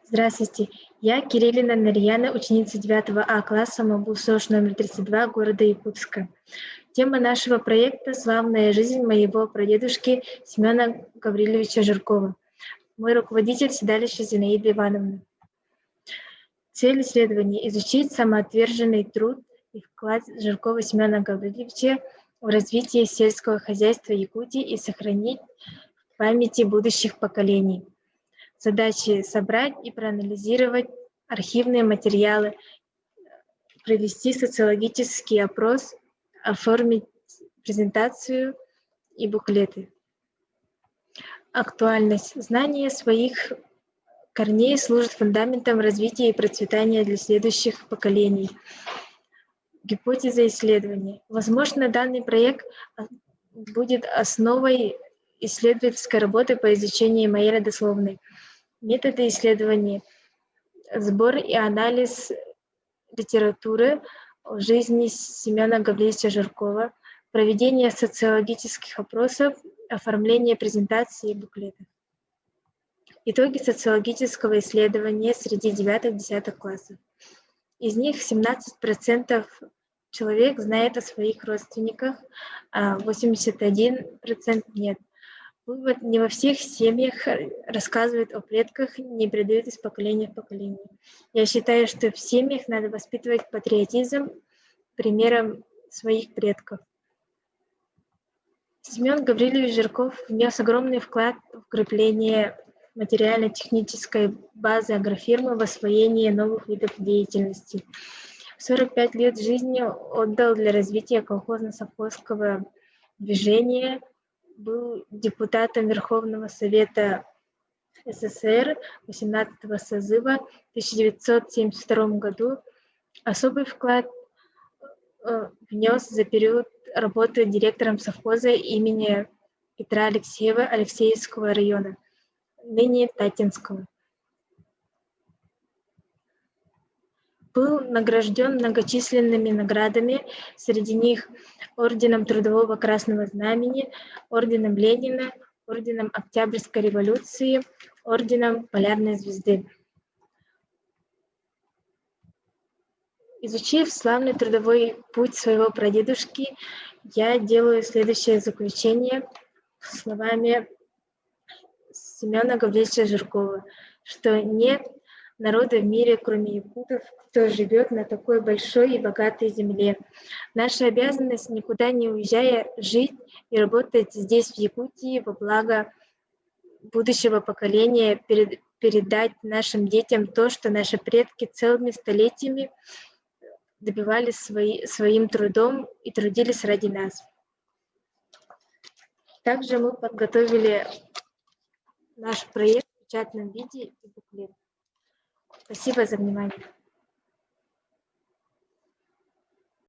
Здравствуйте, я Кириллина Нарьяна, ученица 9 А класса МАБУ-СОЖ номер 32 города Якутска. Тема нашего проекта «Славная жизнь моего прадедушки Семена Гавриловича Жиркова». Мой руководитель седалища Зинаида Ивановна. Цель исследования – изучить самоотверженный труд и вклад Жиркова Семена Гавриловича в развитие сельского хозяйства Якутии и сохранить в памяти будущих поколений. Задачи – собрать и проанализировать архивные материалы, провести социологический опрос, оформить презентацию и буклеты. Актуальность. Знание своих корней служит фундаментом развития и процветания для следующих поколений. Гипотеза исследования. Возможно, данный проект будет основой исследовательской работы по изучению моей родословной. Методы исследования. Сбор и анализ литературы о жизни Семена Гавриловича Жиркова, проведение социологических опросов, оформление презентаций и буклетов. Итоги социологического исследования среди 9-10 классов. Из них 17% человек знает о своих родственниках, а 81% нет. Вывод: не во всех семьях рассказывают о предках, не передают из поколения в поколение. Я считаю, что в семьях надо воспитывать патриотизм примером своих предков. Семен Гаврилович Жирков внес огромный вклад в укрепление материально-технической базы агрофирмы в освоение новых видов деятельности. 45 лет жизни отдал для развития колхозно-совхозского движения, был депутатом Верховного Совета СССР 18-го созыва в 1972 году. Особый вклад внес за период работы директором совхоза имени Петра Алексеева Алексеевского района, ныне Татинского. Был награжден многочисленными наградами, среди них орденом Трудового Красного Знамени, орденом Ленина, орденом Октябрьской революции, орденом Полярной Звезды. Изучив славный трудовой путь своего прадедушки, я делаю следующее заключение словами Семена Гавриловича Жиркова, что нет народа в мире, кроме якутов, кто живет на такой большой и богатой земле. Наша обязанность, никуда не уезжая, жить и работать здесь, в Якутии, во благо будущего поколения, передать нашим детям то, что наши предки целыми столетиями добивались своим трудом и трудились ради нас. Также мы подготовили наш проект в печатном виде и буклет. Спасибо за внимание.